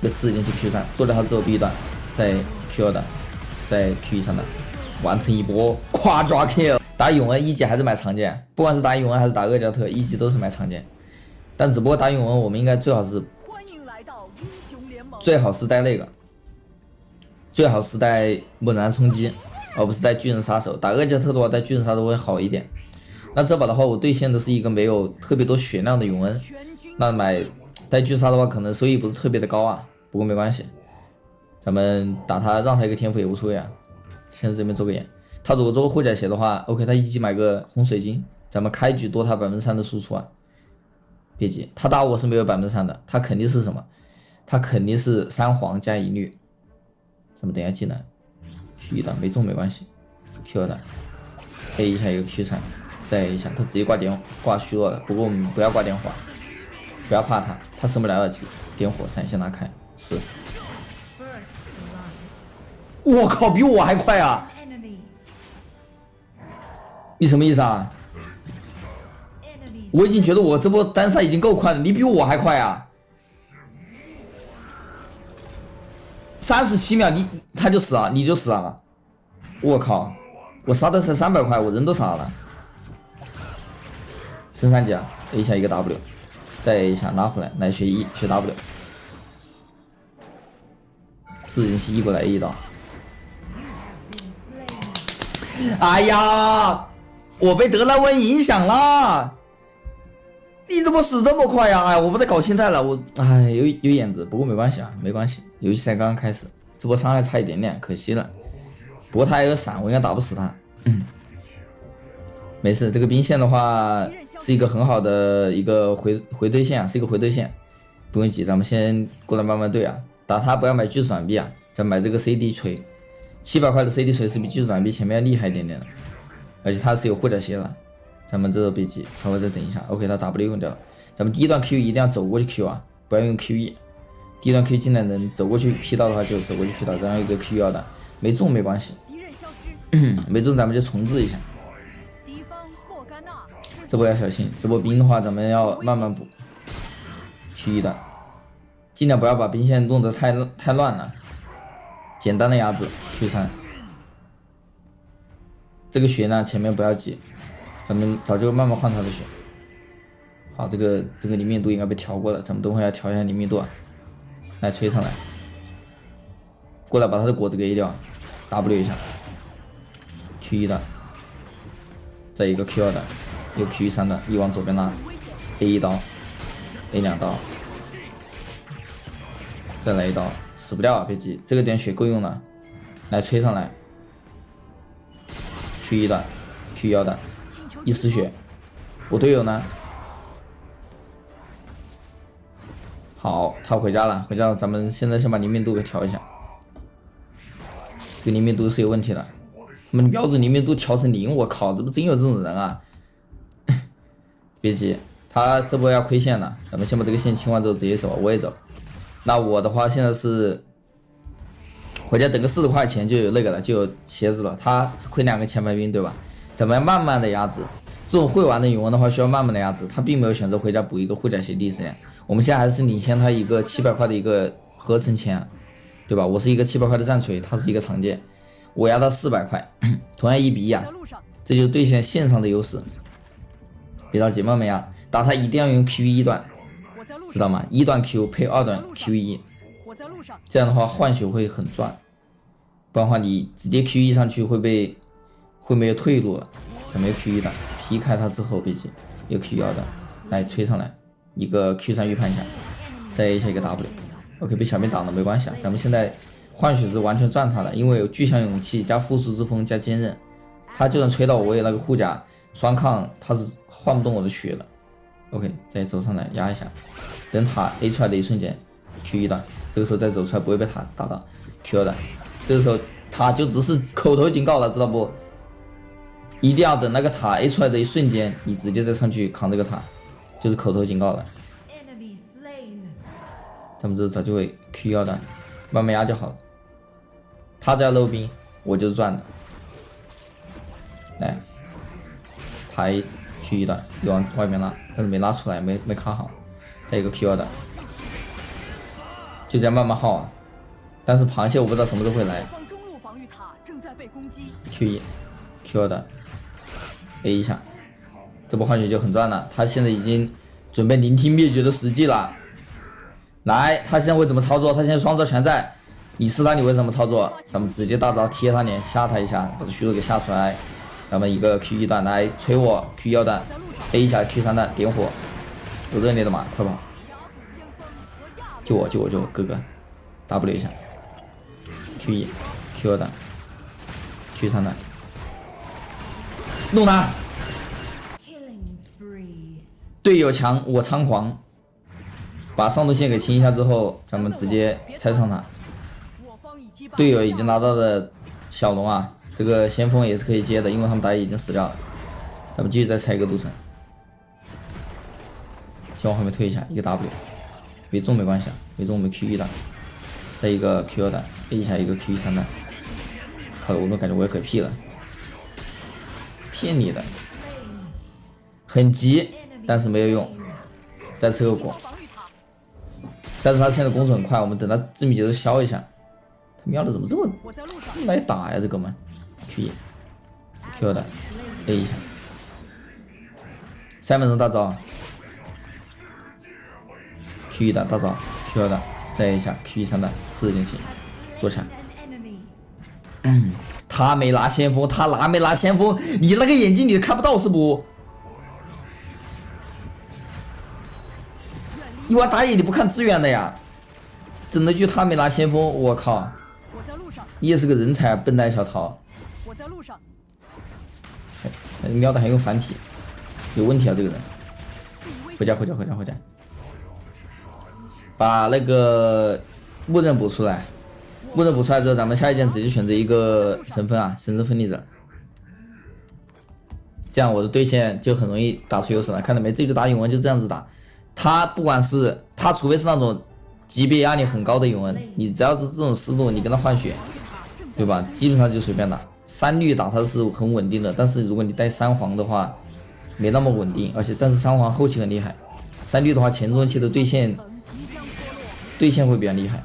一个刺进去 Q 3，做了好之后 B 段，再 Q 2段，再 Q 1 3段，完成一波Quadra kill。打永恩一级还是蛮常见，不管是打永恩还是打厄加特，一级都是蛮常见。但只不过打永恩，我们应该最好是带那个，最好是带猛然冲击，而不是带巨人杀手。打厄加特的话，带巨人杀手会好一点。那这把的话，我对线的是一个没有特别多血量的永恩，那买带巨杀的话，可能收益不是特别的高啊。不过没关系，咱们打他让他一个天赋也无所谓啊。先在这边做个眼。他如果做个护甲鞋的话 ，OK， 他一级买个红水晶，咱们开局多他3%的输出啊。别急，他打我是没有3%的，他肯定是什么？他肯定是3黄加1绿。咱们等一下技能 ，Q 1段没中没关系 ，Q 2段 ，A 一下一个 Q 3，再 A 一下，他直接挂虚弱了。不过我们不要挂电火，不要怕他，他升不了2级，点火闪现拉开是。我靠，比我还快啊！你什么意思啊？我已经觉得我这波单杀已经够快了，你比我还快啊！37秒他就死了，你就死了。我靠，我杀的才300块，我人都杀了。升3级啊 ，A 一下一个 W， 再 A 一下拉回来，来学 E 学 W， 刺进去 E 过来 A 一刀。哎呀！我被德莱温影响了，你怎么死这么快呀？哎，我不得搞心态了，我哎有眼子，不过没关系啊，没关系，游戏才刚刚开始，这波伤害差一点点，可惜了。不过他还有闪，我应该打不死他。没事，这个兵线的话是一个很好的一个回对线啊，是一个回对线，不用急，咱们先过来慢慢对啊。打他不要买巨石短臂啊，咱买这个 CD 锤，700块的 CD 锤是比巨石短臂前面要厉害一点点的。而且他是有护甲鞋的，咱们这个别急，稍微再等一下。OK， 他 W 用掉了，咱们第一段 Q 一定要走过去 Q 啊，不要用 Q 1。第一段 Q 尽量能走过去 P 到的话就走过去 P 到，然后一个 Q 2的，没中没关系，没中咱们就重置一下。这波要小心，这波兵的话咱们要慢慢补。Q 1段，尽量不要把兵线弄得太乱了，简单的压制 Q 3。这个血呢，前面不要急，咱们早就慢慢换他的血。好，这个灵敏度应该被调过了，咱们等会要调一下灵敏度啊。来吹上来，过来把他的果子给 A 掉 ，W 一下 ，Q 1段，再一个 Q 2段，又 Q 3段，一往左边拉 ，A 一刀 ，A 2刀，再来一刀，死不掉啊，别急，这个点血够用了，来吹上来。Q 1段 ，Q 1段，一丝血，我队友呢？好，他回家了，咱们现在先把灵敏度给调一下。这个灵敏度是有问题的，他们标准灵敏度调成0，我靠，这不真有这种人啊！别急，他这波要亏线了，咱们先把这个线清完之后直接走，我也走。那我的话现在是。回家等个40块钱就有那个了，就有鞋子了。他是亏2个前排兵，对吧？咱们要慢慢的压制。这种会玩的永恩的话，需要慢慢的压制。他并没有选择回家补一个护甲鞋第一时间。我们现在还是领先他一个700块的一个合成钱，对吧？我是一个700块的战锤，他是一个长剑，我压到400块，同样1比1啊，这就是对线上的优势。别着急，慢慢压，打他一定要用 Q 1段，知道吗？1段 Q 配2段 Q 1。这样的话换血会很赚，不然的话你直接 Q 1上去会没有退路了。咱们有 Q 1的劈开它之后别急，有 Q 1的来吹上来，一个 Q 3预判一下，再 A 一下一个 W。OK， 被小兵挡了没关系啊，咱们现在换血是完全赚他的，因为有巨象勇气加复苏之风加坚韧，他就算吹到我有那个护甲双抗，他是换不动我的血了。OK， 再走上来压一下，等塔 A 出来的一瞬间 Q 1段。这个时候再走出来不会被塔打到 Q 2段，这个时候塔就只是口头警告了，知道不？一定要等那个塔 A 出来的一瞬间，你直接再上去扛这个塔，就是口头警告了。他们这早就会 Q 1段，慢慢压就好了。他只要漏兵，我就是赚的。来，塔 A Q 1段又往外面拉，但是没拉出来，没卡好，再一个 Q 2段。就这样慢慢耗啊。但是螃蟹我不知道什么时候会来。Q1 Q2的 A 一下，这波换血就很赚了。他现在已经准备聆听灭绝的时机了。来，他现在会怎么操作？他现在双招全在，你是他，你会怎么操作？咱们直接大招贴他脸，吓他一下，把这虚弱给吓出来。咱们一个 Q1弹来催我 Q1弹 ，A 一下 Q3弹点火，有热烈的吗？快跑！救我救我救我，哥哥 ！W 一下 ，Q1 Q2弹 ，Q3弹，弄他！队友强，我猖狂。把上路线给清一下之后，咱们直接拆上他。队友已经拿到了小龙啊，这个先锋也是可以接的，因为他们打野已经死掉了。咱们继续再拆一个路程，先往后面推一下，一个 W， 没中没关系啊，没中我们 Q1弹，再一个 Q2弹 ，A 一下一个 Q13弹。好的，我都感觉我也嗝屁了，骗你的，很急，但是没有用，再吃个果。但是他现在攻速很快，我们等他致命节奏消一下。他瞄的怎么这么来打呀？这哥们 ，Q1 Q2的 A 一下，3分钟大招 ，Q1的大招 ，Q2的再 A 一下 ，Q13的刺进去，坐起来。他没拿先锋，他拿没拿先锋？你那个眼睛你看不到是不？你玩打野你不看资源的呀？整了句他没拿先锋，我靠！你也是个人才，笨蛋小桃。我在路上。瞄的还用繁体，有问题啊这个人。回家回家回家回家。把那个默认补出来，默认补出来之后，咱们下一件直接选择一个神分啊，神之分离者。这样我的对线就很容易打出优势来，看到没？这就打永恩就这样子打。他不管是他，除非是那种级别压力很高的永恩，你只要是这种思路，你跟他换血，对吧？基本上就随便打。3绿打他是很稳定的，但是如果你带3黄的话，没那么稳定，而且但是3黄后期很厉害。3绿的话，前中期的对线会比较厉害。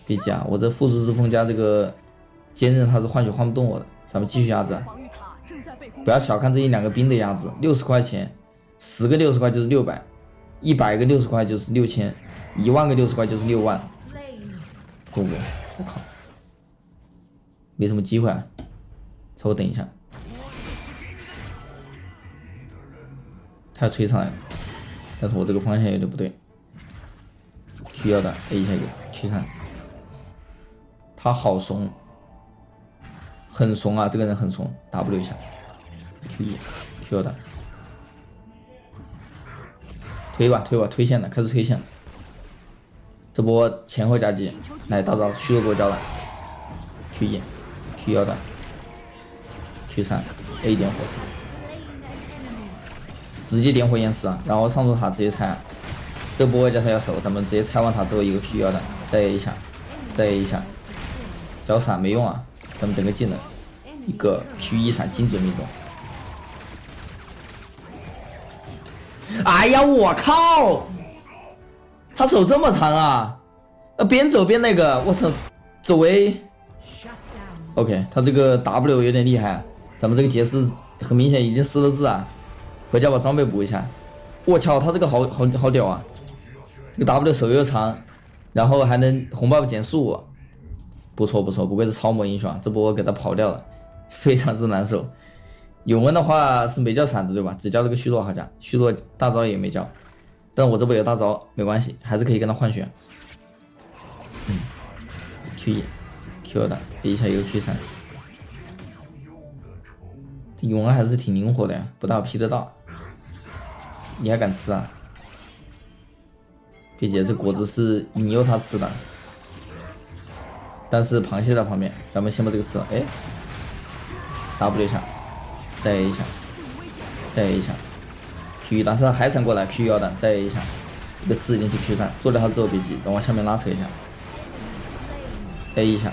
别急啊，我这复制之风加这个坚韧，他是换血换不动我的。咱们继续压制，不要小看这1、2个兵的压制，60块钱。10个60块就是600，100个60块就是6000，1万个60块就是6万。不，我靠，没什么机会啊！稍微等一下，他要吹上来了，但是我这个方向有点不对。Q1的 A 一下给 Q3，他好怂，很怂啊！这个人很怂。W 一下 Q1 Q2的。推吧推吧，推线了，开始推线了。这波前后夹击，来大招虚弱给我交了。Q1 Q1的 Q3 A 点火，直接点火延时啊，然后上路塔直接拆啊。这波叫他要守，咱们直接拆完塔之后一个 Q1的，再 A 一下，再 A 一下，交闪没用啊，咱们等个技能，一个 Q1闪精准命中。哎呀，我靠！他手这么长啊！边走边那个，我操，走位。OK， 他这个 W 有点厉害啊，咱们这个解释很明显已经失了字啊。回家把装备补一下。我操，他这个好屌啊！这个 W 手又长，然后还能红 buff 减速，不错不错，不愧是超模英雄啊！这波我给他跑掉了，非常之难受。永恩的话是没交闪的对吧？只交了个虚弱，好像虚弱大招也没交，但我这波有大招没关系，还是可以跟他换血。Q1 Q2的 A 一下一个 Q3，这永恩还是挺灵活的呀，不大劈得到。你还敢吃啊？别急，这果子是引诱他吃的，但是螃蟹在旁边，咱们先把这个吃了。哎 ，W 一下。再 A 一下，再 A 一下 ，Q1 但是他还闪过来 ，Q1的再 A 一下，一个刺进去 Q3，做了他之后别急，等我下面拉扯一下 ，A 一下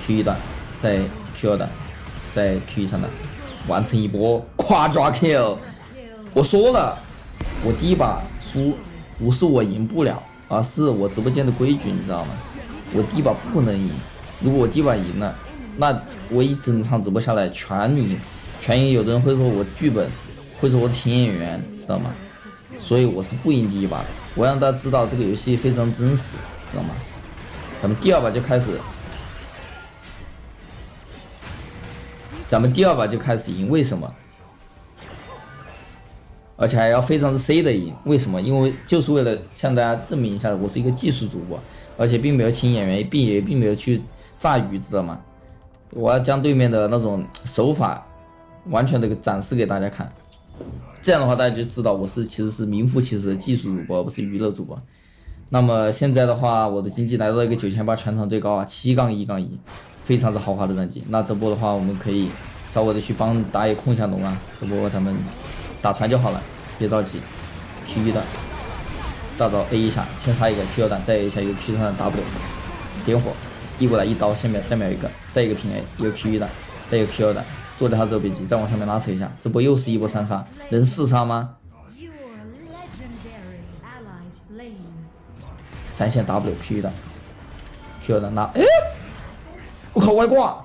，Q1的，再 Q2的，再 Q13的，完成一波Quadra kill。我说了，我第一把输不是我赢不了，而是我直播间的规矩，你知道吗？我低保不能赢，如果我低保赢了，那我一整场直播下来全赢，全赢。有的人会说我剧本，会说我请演员，知道吗？所以我是不赢第一把的。我让大家知道这个游戏非常真实，知道吗？咱们第二把就开始，赢，为什么？而且还要非常之 C 的赢，为什么？因为就是为了向大家证明一下，我是一个技术主播，而且并没有请演员，并没有去炸鱼，知道吗？我要将对面的那种手法完全的展示给大家看，这样的话大家就知道我其实是名副其实的技术主播，不是娱乐主播。那么现在的话，我的经济来到一个9800，全场最高啊，7-1-1，非常之豪华的战绩。那这波的话，我们可以稍微的去帮打野控一下龙啊，这波咱们打团就好了，别着急。Q1的大招 A 一下，先杀一个 Q 弹，再 A 一下一个 Q 上的 W， 点火，一过来一刀，下面再秒一个，再一个平 A， 一个 Q1弹，再一个 Q 弹，做掉他之后别急，再往上面拉扯一下，这波又是一波3杀，能4杀吗？3线 W Q 的 Q 的拿，哎，我靠外挂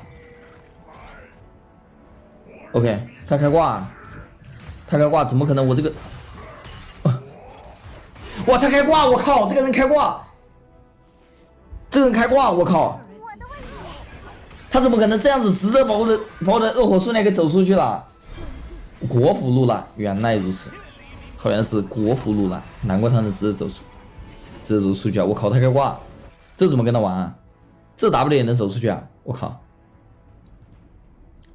，OK， 他开挂，怎么可能？我这个，哇，他开挂，我靠，这个人开挂，我靠，他怎么可能这样子直接把我的恶火数量给走出去了？国服路了，原来如此，好像是国服路了，难怪他能直接走出去啊！我靠，他开挂，这怎么跟他玩啊？这 W 也能走出去啊！我靠，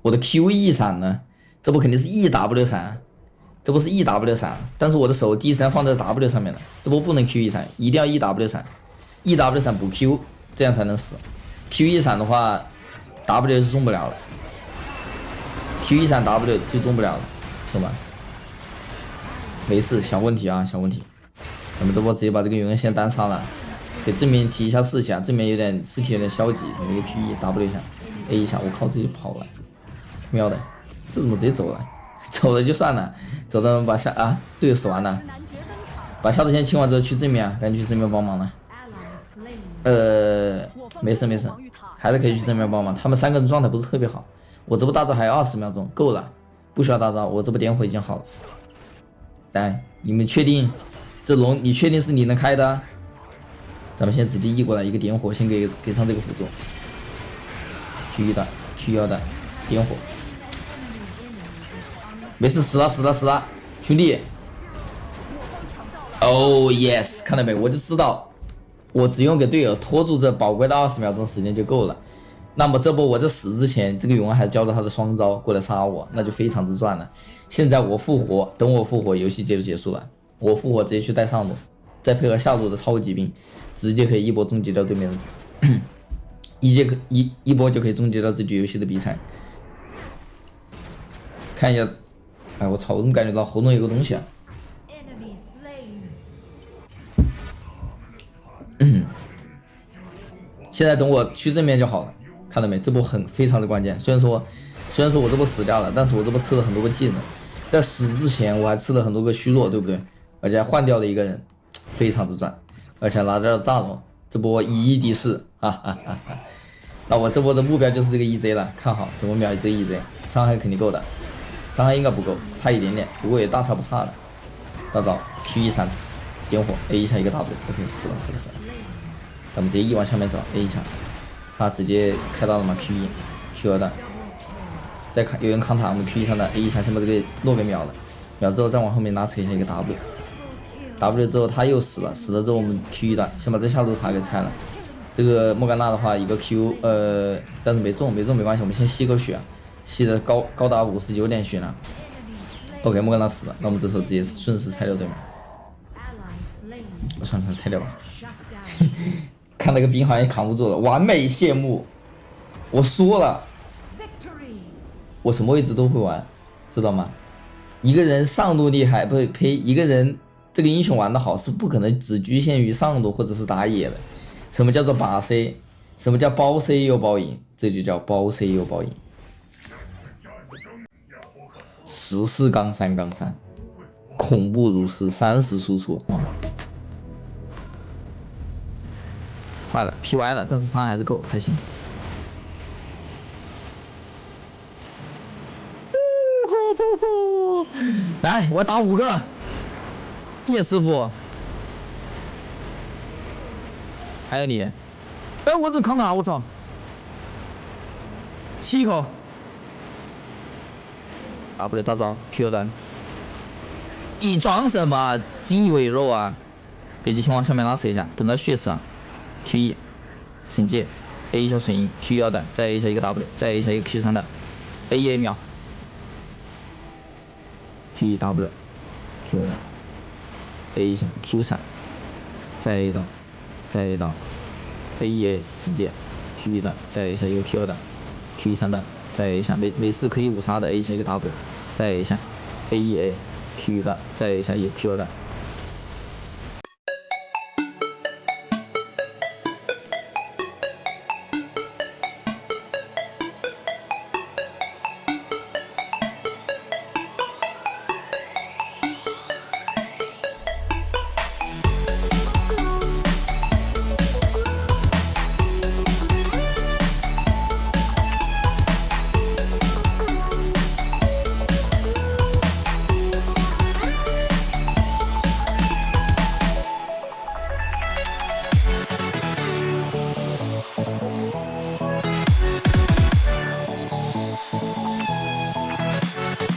我的 QE 闪呢？这不肯定是 EW 闪，这不是 EW 闪，但是我的手第3放在 W 上面了，这波不能 QE 闪，一定要 EW 闪，EW 闪补 Q， 这样才能死。QE 闪的话 ，W 是中不了了，QE 闪 W 就中不了了，懂吗？没事，小问题啊，小问题。咱们这波直接把这个永远先单杀了，给正面提一下士气啊，正面士气有点消极，一个 Q1 W 一下 A 一下，我靠，自己跑了，喵的，这怎么直接走了？走了就算了，走到把队友死完了，把下路先清完之后去正面啊，赶紧去正面帮忙了。没事，还是可以去正面帮忙。他们3个人状态不是特别好，我这波大招还有20秒钟，够了，不需要大招，我这波点火已经好了。来，你们确定？这龙你确定是你能开的？咱们先直接 E 过来一个点火，先给上这个辅助。Q1的 Q1的点火，没事，死了，兄弟。Oh yes， 看到没？我就知道，我只用给队友拖住这宝贵的20秒钟时间就够了。那么这波我在死之前，这个永安还交了他的双招过来杀我，那就非常之赚了。现在我复活，等我复活，游戏就结束了。我复活直接去带上路，再配合下路的超级兵，直接可以一波终结掉对面的，一波就可以终结掉这局游戏的比赛。看一下，哎我操，我怎么感觉到喉咙有个东西啊？现在等我去正面就好了，看到没？这波非常的关键。虽然说我这波死掉了，但是我这波吃了很多个技能，在死之前我还吃了很多个虚弱，对不对？而且还换掉了一个人，非常之赚，而且拿掉了大龙，这波以一敌4，那我这波的目标就是这个 EZ 了，看好怎么秒这个 EZ， 伤害肯定够的，伤害应该不够，差一点点，不过也大差不差了。大招 Q1 3次，点火 A 一下一个 W，OK， 死了，咱们直接一往下面走 A 一下，他直接开到了吗 ？Q1 Q2的，再看有人扛塔，我们 Q1 上的 A 一下先把这个诺给秒了，秒之后再往后面拉扯一下一个 W 之后他又死了之后我们 Q1 的先把这下路塔给拆了。这个莫甘娜的话一个 Q， 但是没中没关系，我们先吸口血，吸的高达59点血呢。OK， 莫甘娜死了，那我们这时候直接顺势拆掉对面。我算了，拆掉吧。看那个兵好像也扛不住了，完美谢幕。我说了，我什么位置都会玩，知道吗？一个人上路厉害，不呸，一个人这个英雄玩的好是不可能只局限于上路或者是打野的。什么叫做把 C？ 什么叫包 C 又包赢？这就叫包 C 又包赢。14-3-3，恐怖如斯，30输出。坏了，P 歪了，但是伤害还是够，还行。来，我打5个，谢师傅。还有你，哎，我这扛他，我操！吸一口。啊，不对，打招 ，Q 弹。你装什么？锦衣卫肉啊！背击先往下面拉射一下，等到血上 ，Q1，惩戒 ，A 一下顺应 ，Q 1弹，再 A 一下一个 W， 再 A 一下一个 Q3的 ，A1 秒 ，Q1 W，Q 的 ，A 一下 Q3，再 A 到，再 A 到 ，A1A 惩戒 ，Q1 弹，再 A 一下一个 Q 的 ，Q3弹，再 A 一下，每次可以误杀的 A 一下一个 W， 再 A 一下 ，A1A。Q 的，再 A 一下一个 Q 的